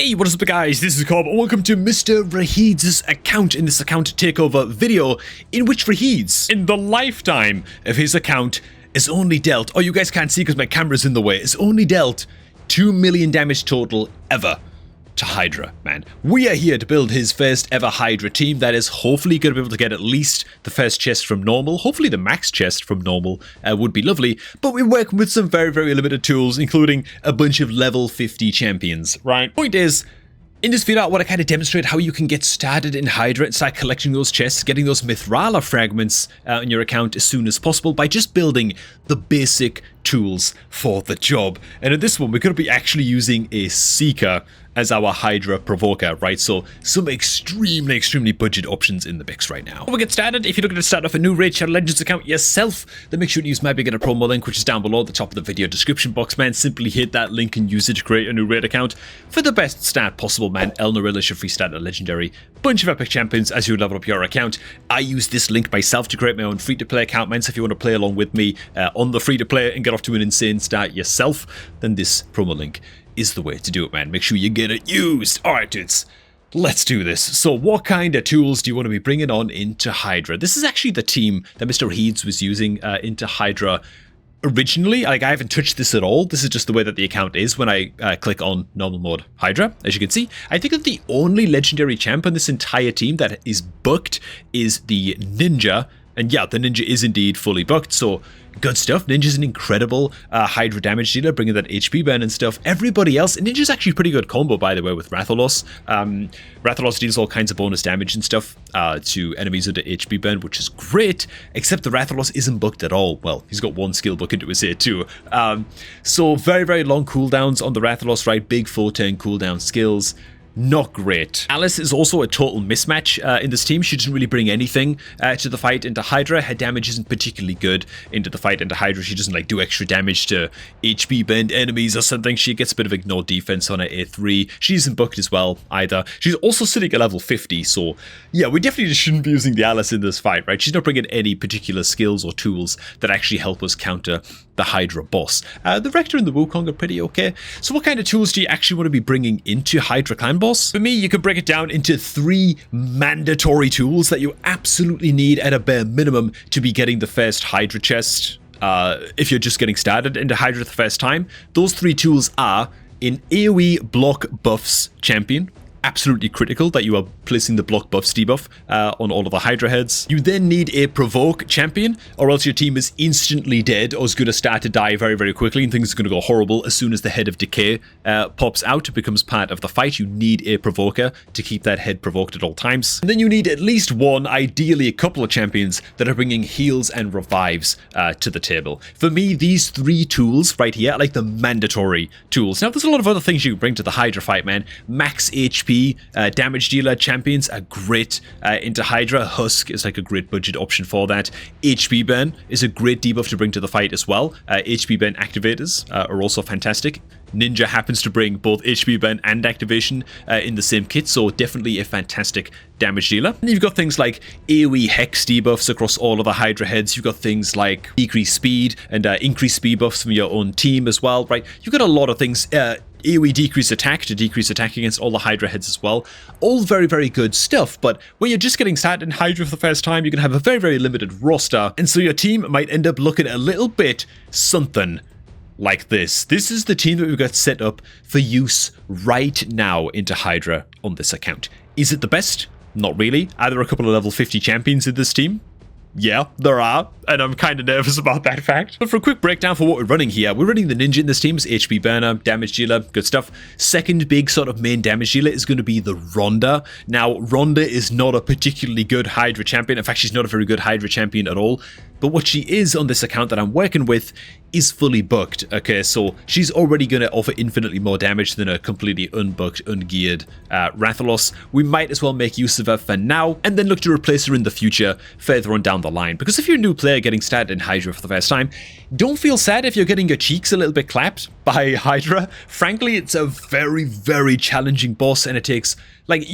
Hey, what is up guys, this is Cobb and welcome to Mr. Rahid's account in this account takeover video in which Rahid's, in the lifetime of his account, is only dealt, oh you guys can't see because my camera's in the way, is only dealt 2 million damage total ever to HYDRA, man. We are here to build his first ever HYDRA team that is hopefully going to be able to get at least the first chest from normal. Hopefully the max chest from normal would be lovely, but we're working with some very, very limited tools, including a bunch of level 50 champions, right? Point is, in this video, I want to kind of demonstrate how you can get started in HYDRA and start collecting those chests, getting those Mithrala fragments in your account as soon as possible by just building the basic tools for the job. And in this one, we're going to be actually using a Seeker as our HYDRA provoker, right? So some extremely budget options in the mix right now. Before we get started, if you're looking to start off a new Raid Shadow Legends account yourself, then make sure to use my beginner promo link, which is down below at the top of the video description box, man. Simply hit that link and use it to create a new raid account for the best start possible, man. Elnorilla should free start a legendary bunch of epic champions as you level up your account. I use this link myself to create my own free-to-play account, man. So if you want to play along with me on the free-to-play and get off to an insane start yourself, then this promo link is the way to do it, man. Make sure you get it used. All right, dudes, let's do this. So what kind of tools do you want to be bringing on into HYDRA? This is actually the team that Mr. Rahid's was using into HYDRA originally. Like, I haven't touched this at all. This is just the way that the account is when I click on normal mode HYDRA. As you can see, I think that the only legendary champ on this entire team that is booked is the Ninja. And yeah, the Ninja is indeed fully booked, so good stuff. Ninja's an incredible HYDRA damage dealer, bringing that HP burn and stuff. Everybody else, Ninja's actually a pretty good combo, by the way, with Rathalos. Rathalos deals all kinds of bonus damage and stuff to enemies under HP burn, which is great, except the Rathalos isn't booked at all. Well, he's got one skill book into his here too. So very long cooldowns on the Rathalos, right? Big 4-turn cooldown skills. Not great. Alice is also a total mismatch in this team. She doesn't really bring anything to the fight into HYDRA. Her damage isn't particularly good into the fight into HYDRA. She doesn't like do extra damage to HP burned enemies or something. She gets a bit of ignored defense on her A3. She isn't booked as well either. She's also sitting at level 50, so yeah, we definitely shouldn't be using the Alice in this fight, right? She's not bringing any particular skills or tools that actually help us counter the HYDRA boss. The Rector and the Wukong are pretty okay. So what kind of tools do you actually want to be bringing into HYDRA Clan Boss? For me, you can break it down into 3 mandatory tools that you absolutely need at a bare minimum to be getting the first HYDRA chest. If you're just getting started into HYDRA the first time, those 3 tools are an AoE block buffs champion. Absolutely critical that you are placing the block buffs debuff on all of the HYDRA heads. You then need a provoke champion, or else your team is instantly dead or is going to start to die very quickly, and things are going to go horrible as soon as the head of decay pops out. It becomes part of the fight. You need a provoker to keep that head provoked at all times. And then you need at least one, ideally a couple of champions that are bringing heals and revives to the table. For me, these 3 tools right here are like the mandatory tools. Now, there's a lot of other things you can bring to the HYDRA fight, man. Max HP damage dealer champions are great into HYDRA. Husk is like a great budget option for that. HP burn is a great debuff to bring to the fight as well. HP burn activators are also fantastic. Ninja happens to bring both HP burn and activation in the same kit, so definitely a fantastic damage dealer. And you've got things like AoE hex debuffs across all of the HYDRA heads. You've got things like decreased speed and increased speed buffs from your own team as well, right? You've got a lot of things. AoE decrease attack to decrease attack against all the HYDRA heads as well. All very good stuff, but when you're just getting started in HYDRA for the first time, you're going to have a very limited roster, and so your team might end up looking a little bit something like this. This is the team that we've got set up for use right now into HYDRA on this account. Is it the best? Not really. Are there a couple of level 50 champions in this team? Yeah, there are, and I'm kind of nervous about that fact. But for a quick breakdown for what we're running here, we're running the Ninja in this team as HP burner, damage dealer, good stuff. Second big sort of main damage dealer is going to be the Rhonda. Now, Rhonda is not a particularly good HYDRA champion. In fact, she's not a very good HYDRA champion at all. But what she is on this account that I'm working with is fully booked. Okay, so she's already going to offer infinitely more damage than a completely unbooked, ungeared Rathalos. We might as well make use of her for now, and then look to replace her in the future further on down the line. Because if you're a new player getting started in HYDRA for the first time, don't feel sad if you're getting your cheeks a little bit clapped by HYDRA. Frankly, it's a very challenging boss, and it takes, like,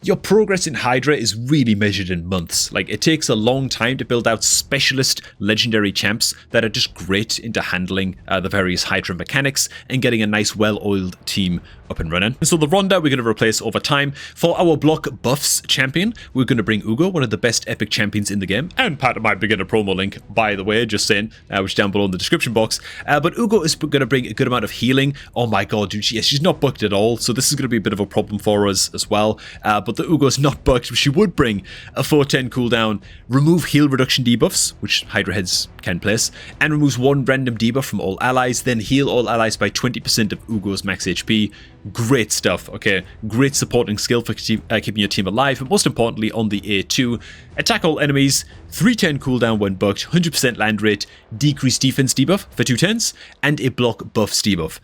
your progress in HYDRA is really measured in months. Like, it takes a long time to build out specialist legendary champs that are just great into handling the various HYDRA mechanics and getting a nice well-oiled team up and running. So the Ronda we're going to replace over time. For our block buffs champion, we're going to bring Ugo, one of the best epic champions in the game, and part of my beginner promo link, by the way, just saying, which is down below in the description box. But Ugo is going to bring a good amount of healing. Oh my god, dude, she's not bucked at all, so this is going to be a bit of a problem for us as well. But the Ugo's not bucked. She would bring a 410 cooldown, remove heal reduction debuffs, which Hydra heads can place, and removes one random debuff from all allies, then heal all allies by 20% of Ugo's max HP. Great stuff, okay? Great supporting skill for keeping your team alive, but most importantly on the A2, attack all enemies, 310 cooldown when bucked, 100% land rate, decreased defense debuff for 210s, and a block buffs debuff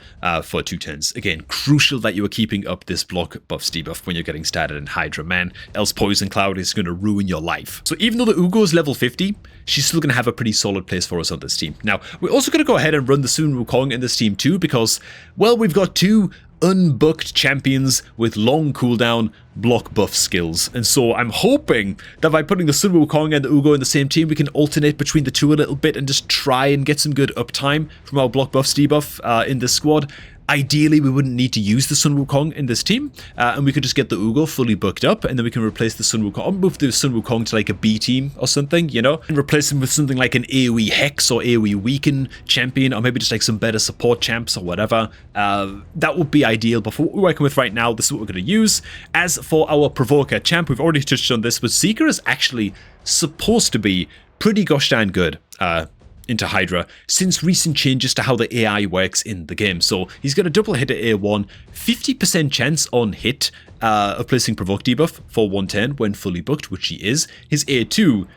for 210s. Again, crucial that you are keeping up this block buffs debuff when you're getting started in Hydra, man, else Poison Cloud is going to ruin your life. So even though the Ugo is level 50, she's still going to have a pretty solid place for us on this team. Now, we're also going to go ahead and run the Sun Wukong in this team too, because, well, we've got two unbucked champions with long cooldown block buff skills, and so I'm hoping that by putting the Sun Wukong and the Ugo in the same team, we can alternate between the two a little bit and just try and get some good uptime from our block buffs debuff in this squad. Ideally, we wouldn't need to use the Sun Wukong in this team, and we could just get the Ugo fully booked up, and then we can replace the Sun Wukong, or move the Sun Wukong to like a B team or something, you know, and replace him with something like an AoE Hex or AoE Weaken champion, or maybe just like some better support champs or whatever. That would be ideal, but for what we're working with right now, this is what we're going to use. As for our Provoker champ, we've already touched on this, but Seeker is actually supposed to be pretty gosh darn good. Into Hydra since recent changes to how the AI works in the game. So he's got a double hit at A1, 50% chance on hit of placing Provoke debuff for 110 when fully booked, which he is. His A2,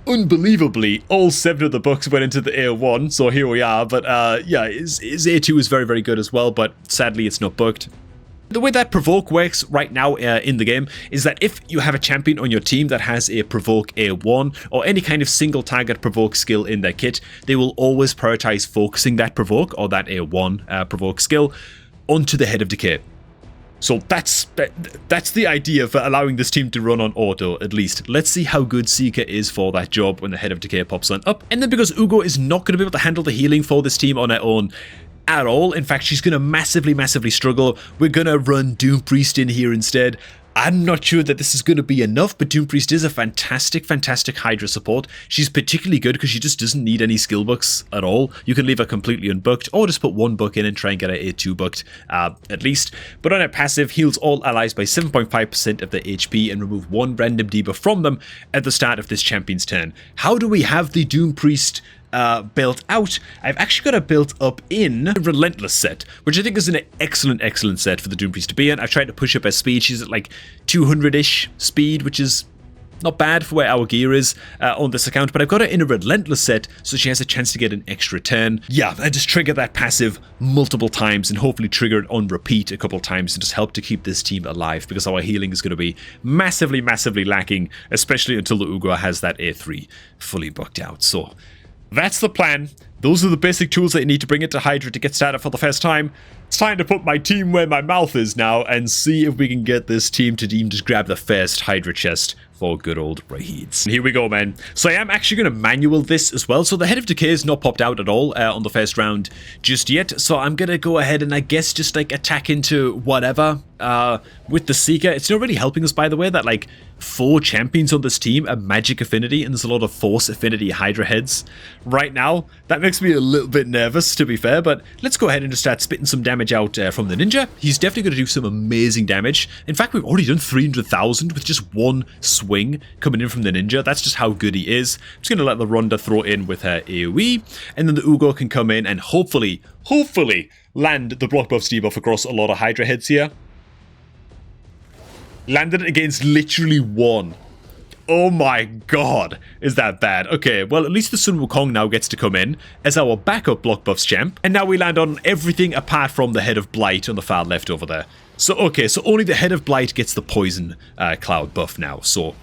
unbelievably, all 7 of the bucks went into the A1, so here we are. But yeah, his A2 is very, very good as well, but sadly it's not booked. The way that Provoke works right now in the game is that if you have a champion on your team that has a Provoke A1 or any kind of single target Provoke skill in their kit, they will always prioritize focusing that Provoke or that A1 Provoke skill onto the Head of Decay. So that's the idea for allowing this team to run on auto, at least. Let's see how good Seeker is for that job when the Head of Decay pops on up. And then because Ugo is not going to be able to handle the healing for this team on her own at all, in fact she's going to massively struggle, we're going to run Doom Priest in here instead. I'm not sure that this is going to be enough, but Doom Priest is a fantastic Hydra support. She's particularly good because she just doesn't need any skill bucks at all. You can leave her completely unbucked, or just put one buck in and try and get her A2 bucked at least. But on her passive, heals all allies by 7.5% of their HP and remove one random debuff from them at the start of this champion's turn. How do we have the Doom Priest built out? I've actually got it built up in a Relentless set, which I think is an excellent set for the Doom Priest to be in. I've tried to push up her speed. She's at like 200-ish speed, which is not bad for where our gear is on this account, but I've got her in a Relentless set, so she has a chance to get an extra turn. Yeah, and just trigger that passive multiple times and hopefully trigger it on repeat a couple times and just help to keep this team alive, because our healing is going to be massively lacking, especially until the Ugo has that A3 fully booked out. So that's the plan. Those are the basic tools that you need to bring into Hydra to get started for the first time. It's time to put my team where my mouth is now and see if we can get this team to just grab the first Hydra chest for good old Rahids. Here we go, man. So I am actually going to manual this as well. So the Head of Decay is not popped out at all on the first round just yet. So I'm going to go ahead and I guess just like attack into whatever with the Seeker. It's not really helping us, by the way, that like 4 champions on this team are magic affinity and there's a lot of force affinity Hydra heads right now. That makes me a little bit nervous, to be fair, but let's go ahead and just start spitting some damage out from the ninja. He's definitely going to do some amazing damage. In fact, we've already done 300,000 with just one swing coming in from the ninja. That's just how good he is. I'm just going to let the Ronda throw in with her AoE, and then the Ugo can come in and hopefully land the block buff debuff across a lot of Hydra heads here. Landed it against literally one. Oh my god, is that bad? Okay, well, at least the Sun Wukong now gets to come in as our backup block buffs champ. And now we land on everything apart from the Head of Blight on the far left over there. So, okay, so only the Head of Blight gets the Poison Cloud buff now, so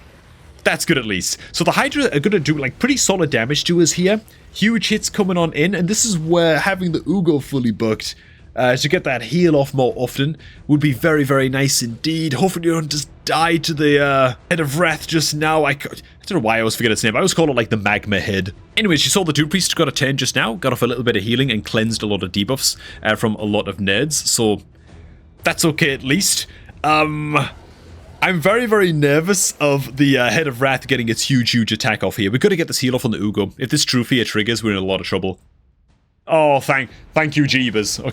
that's good at least. So the Hydra are going to do like pretty solid damage to us here. Huge hits coming on in, and this is where having the Ugo fully booked to get that heal off more often would be very nice indeed. Hopefully you don't just die to the Head of Wrath just now. I don't know why I always forget its name. I always call it like the Magma Head. Anyways, you saw the Doom Priest got a 10 just now, got off a little bit of healing and cleansed a lot of debuffs from a lot of nerds. So That's okay at least. I'm very, very nervous of the Head of Wrath getting its huge attack off here. We've got to get this heal off on the Ugo. If this True Fear triggers, we're in a lot of trouble. Oh, thank you, Jeebus.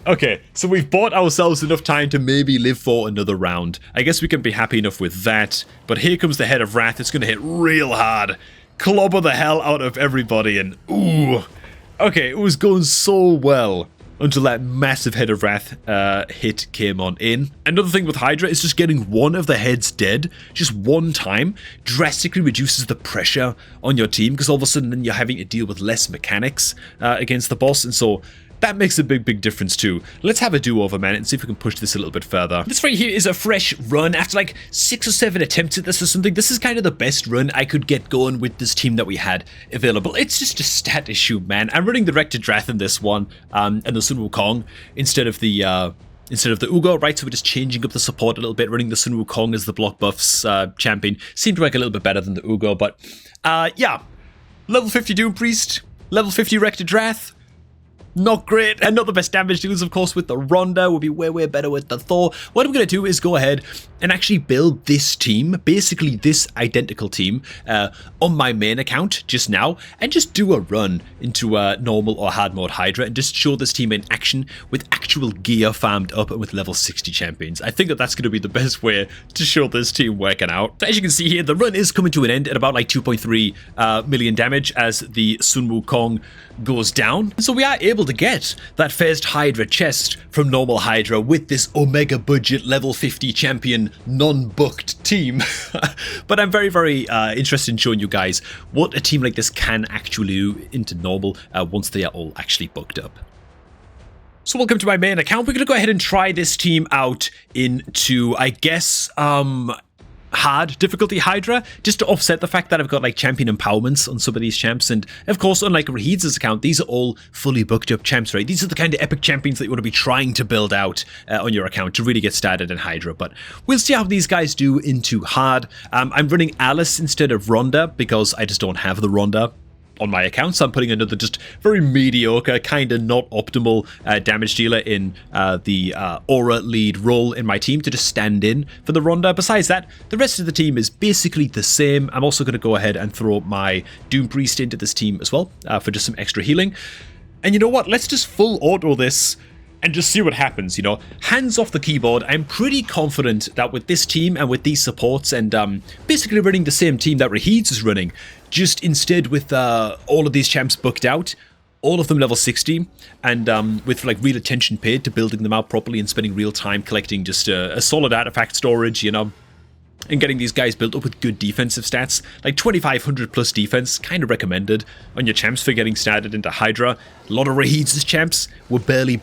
Okay, so we've bought ourselves enough time to maybe live for another round. I guess we can be happy enough with that. But here comes the Head of Wrath. It's going to hit real hard. Clobber the hell out of everybody and ooh. Okay, it was going so well until that massive Head of Wrath hit came on in. Another thing with Hydra is just getting one of the heads dead just one time drastically reduces the pressure on your team, because all of a sudden then you're having to deal with less mechanics against the boss, and so that makes a big difference too. Let's have a do-over, man, and see if we can push this a little bit further. This right here is a fresh run. After like 6 or 7 attempts at this or something, this is kind of the best run I could get going with this team that we had available. It's just a stat issue, man. I'm running the Rector Drath in this one, and the Sun Wukong instead of the Ugo, right? So we're just changing up the support a little bit, running the Sun Wukong as the block buffs champion. Seemed to work a little bit better than the Ugo, but yeah. Level 50 Doom Priest, level 50 Rector Drath. Not great, and not the best damage dealers, of course, with the Ronda. Will be way better with the Thor. What I'm going to do is go ahead and actually build this team, basically this identical team, on my main account just now, and just do a run into normal or hard mode Hydra, and just show this team in action with actual gear farmed up and with level 60 champions. I think that that's going to be the best way to show this team working out. So as you can see here, the run is coming to an end at about like 2.3 million damage as the Sun Wukong goes down. So we are able to get that first Hydra chest from normal Hydra with this Omega budget level 50 champion non-booked team. But I'm very interested in showing you guys what a team like this can actually do into normal once they are all actually booked up. So welcome to my main account. We're going to go ahead and try this team out into, I guess, hard difficulty Hydra, just to offset the fact that I've got like champion empowerments on some of these champs, and of course unlike Rahid's account, these are all fully booked up champs, right? These are the kind of epic champions that you want to be trying to build out on your account to really get started in Hydra. But we'll see how these guys do into hard. I'm running Alice instead of Ronda because I just don't have the Ronda on my account, so I'm putting another just very mediocre, kind of not optimal damage dealer in the aura lead role in my team to just stand in for the Ronda. Besides that, the rest of the team is basically the same. I'm also going to go ahead and throw my Doom Priest into this team as well for just some extra healing. And you know what? Let's just full auto this and just see what happens, you know. Hands off the keyboard. I'm pretty confident that with this team and with these supports and basically running the same team that Rahid's is running, just instead with all of these champs booked out, all of them level 60, and with like real attention paid to building them out properly and spending real time collecting just a solid artifact storage, you know, and getting these guys built up with good defensive stats, like 2500 plus defense, kind of recommended on your champs for getting started into Hydra. A lot of Rahid's champs were barely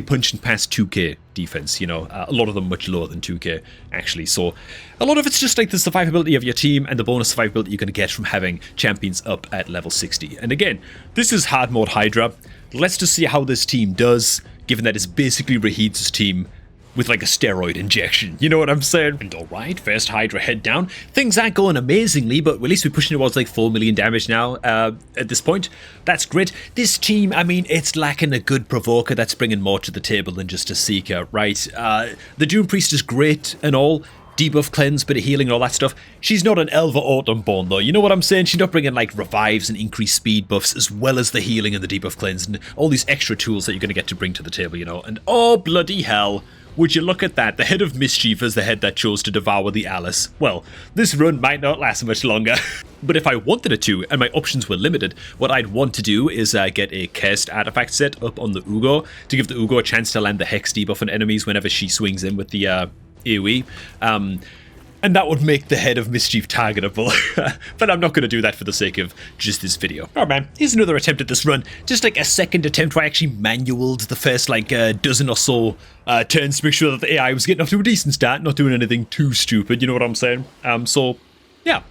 punching past 2k defense, you know, a lot of them much lower than 2k actually. So a lot of it's just like the survivability of your team and the bonus survivability you're going to get from having champions up at level 60. And again, this is hard mode Hydra. Let's just see how this team does, given that it's basically Rahid's team with like a steroid injection, you know what I'm saying? And alright, first Hydra head down. Things aren't going amazingly, but at least we're pushing towards like 4 million damage now at this point. That's great. This team, I mean, it's lacking a good provoker that's bringing more to the table than just a seeker, right? The Doom Priest is great and all. Debuff, cleanse, bit of healing and all that stuff. She's not an Elva Autumnborn though, you know what I'm saying? She's not bringing like revives and increased speed buffs as well as the healing and the debuff cleanse and all these extra tools that you're going to get to bring to the table, you know? And oh bloody hell, would you look at that, the head of Mischief is the head that chose to devour the Alice. Well, this run might not last much longer. But if I wanted it to, and my options were limited, what I'd want to do is get a cursed artifact set up on the Ugo to give the Ugo a chance to land the Hex debuff on enemies whenever she swings in with the AoE. And that would make the head of Mischief targetable. But I'm not going to do that for the sake of just this video. Alright man, here's another attempt at this run. Just like a second attempt where I actually manualed the first like dozen or so turns to make sure that the AI was getting off to a decent start, not doing anything too stupid, you know what I'm saying? So, yeah.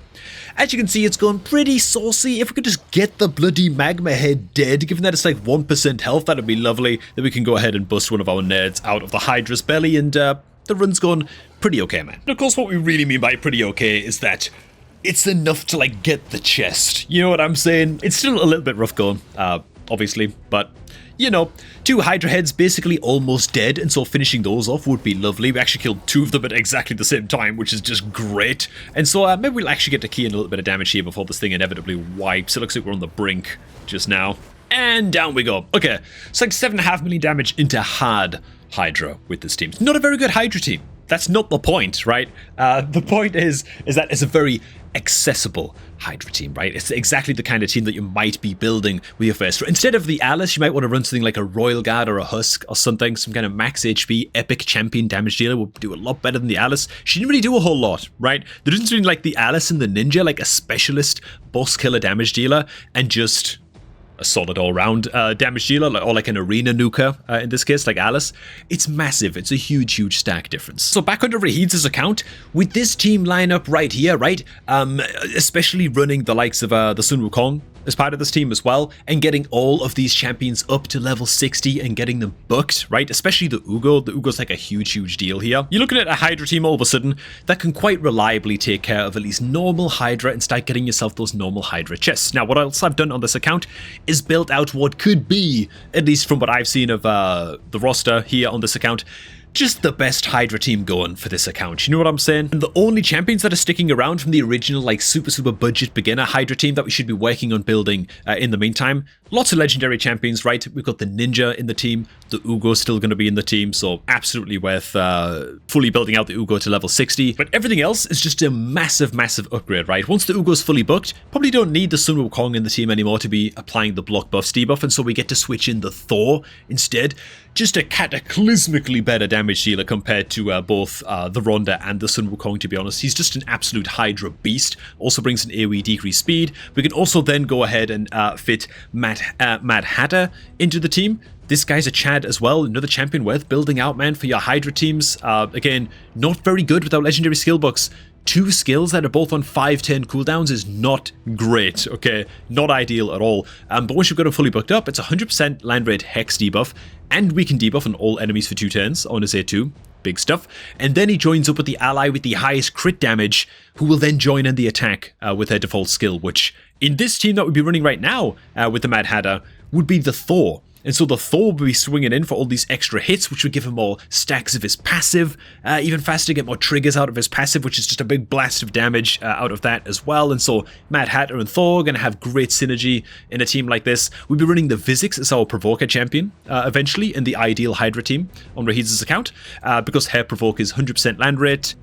As you can see, it's going pretty saucy. If we could just get the bloody magma head dead, given that it's like 1% health, that'd be lovely. Then we can go ahead and bust one of our nerds out of the Hydra's belly, and the run's going pretty okay, man. And of course, what we really mean by pretty okay is that it's enough to like get the chest. You know what I'm saying? It's still a little bit rough going, obviously, but you know, 2 Hydra heads basically almost dead, and so finishing those off would be lovely. We actually killed 2 of them at exactly the same time, which is just great. And so maybe we'll actually get to key in a little bit of damage here before this thing inevitably wipes. It looks like we're on the brink just now. And down we go. Okay, so like 7.5 million damage into hard Hydra with this team. It's not a very good Hydra team. That's not the point, right? The point is that it's a very accessible Hydra team, right? It's exactly the kind of team that you might be building with your first. Instead of the Alice, you might want to run something like a Royal Guard or a Husk or something, some kind of max HP epic champion damage dealer will do a lot better than the Alice. She didn't really do a whole lot, right? The difference between like the Alice and the Ninja, like a specialist boss killer damage dealer and just a solid all-round damage dealer, or like an arena nuker in this case, like Alice. It's massive. It's a huge stack difference. So back under Rahid's account, with this team lineup right here, right, especially running the likes of the Sun Wukong as part of this team as well, and getting all of these champions up to level 60 and getting them booked, right? Especially the Ugo. The Ugo's like a huge deal here. You're looking at a Hydra team all of a sudden that can quite reliably take care of at least normal Hydra and start getting yourself those normal Hydra chests. Now, what else I've done on this account is built out what could be, at least from what I've seen of the roster here on this account, just the best Hydra team going for this account. You know what I'm saying? And the only champions that are sticking around from the original like super budget beginner Hydra team that we should be working on building in the meantime. Lots of legendary champions, right? We've got the Ninja in the team. The Ugo's still going to be in the team, so absolutely worth fully building out the Ugo to level 60. But everything else is just a massive upgrade, right? Once the Ugo's fully booked, probably don't need the Sun Wukong in the team anymore to be applying the block buffs, debuff, and so we get to switch in the Thor instead. Just a cataclysmically better damage dealer compared to both the Ronda and the Sun Wukong, to be honest. He's just an absolute Hydra beast. Also brings an AoE decreased speed. We can also then go ahead and fit Mad Hatter into the team. This guy's a Chad as well, another champion worth building out, man, for your Hydra teams. Again, not very good without legendary skill books. 2 skills that are both on 5-10 cooldowns is not great, okay? Not ideal at all. But once you've got them fully booked up, it's 100% land rate hex debuff, and we can debuff on all enemies for 2 turns on his A2. Big stuff. And then he joins up with the ally with the highest crit damage, who will then join in the attack with their default skill, which in this team that we'd be running right now with the Mad Hatter would be the Thor. And so the Thor will be swinging in for all these extra hits, which would give him more stacks of his passive, even faster, get more triggers out of his passive, which is just a big blast of damage out of that as well. And so Mad Hatter and Thor are going to have great synergy in a team like this. We'll be running the Vizix as our Provoker champion eventually in the ideal Hydra team on Rahid's account, because her Provoke is 100% land rate.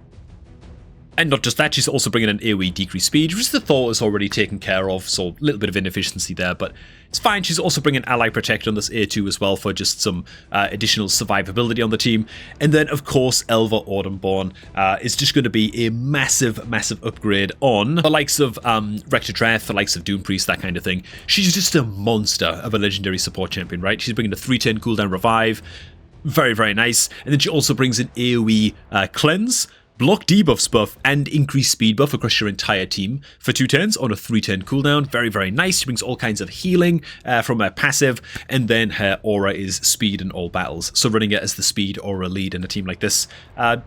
And not just that, she's also bringing an AoE decreased speed, which the Thor is already taken care of, so a little bit of inefficiency there, but it's fine. She's also bringing Ally Protect on this A2 as well for just some additional survivability on the team. And then, of course, Elva Autumnborn is just going to be a massive upgrade on the likes of Rector Dreth, the likes of Doom Priest, that kind of thing. She's just a monster of a legendary support champion, right? She's bringing a 3-10 cooldown revive. Very nice. And then she also brings an AoE cleanse, block debuffs buff, and increased speed buff across your entire team for 2 turns on a 3-10 cooldown. Very nice. She brings all kinds of healing from her passive, and then her aura is speed in all battles. So running it as the speed aura lead in a team like this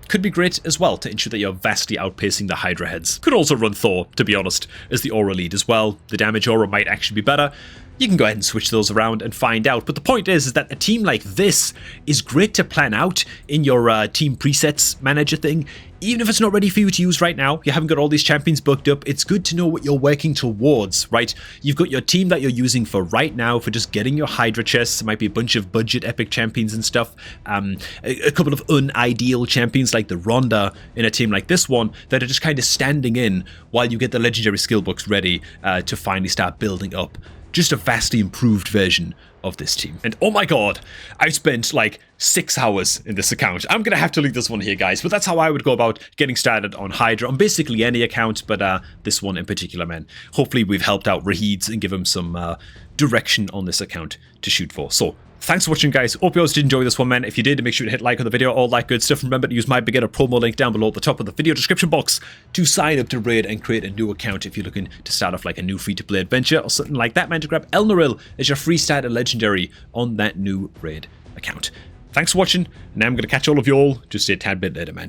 could be great as well to ensure that you're vastly outpacing the Hydra heads. Could also run Thor, to be honest, as the aura lead as well. The damage aura might actually be better. You can go ahead and switch those around and find out. But the point is that a team like this is great to plan out in your team presets manager thing. Even if it's not ready for you to use right now, you haven't got all these champions booked up, it's good to know what you're working towards, right? You've got your team that you're using for right now for just getting your Hydra chests. It might be a bunch of budget epic champions and stuff. A couple of unideal champions like the Ronda in a team like this one that are just kind of standing in while you get the legendary skill books ready to finally start building up just a vastly improved version of this team. And oh my god, I've spent like 6 hours in this account. I'm gonna have to leave this one here, guys, but that's how I would go about getting started on Hydra, on basically any account, but this one in particular, man. Hopefully we've helped out Rahid's and give him some direction on this account to shoot for. So thanks for watching, guys. Hope you guys did enjoy this one, man. If you did, make sure to hit like on the video, all that good stuff. Remember to use my beginner promo link down below at the top of the video description box to sign up to Raid and create a new account if you're looking to start off like a new free-to-play adventure or something like that, man, to grab Elnoril as your free starter legendary on that new Raid account. Thanks for watching, and I'm going to catch all of you all just a tad bit later, man.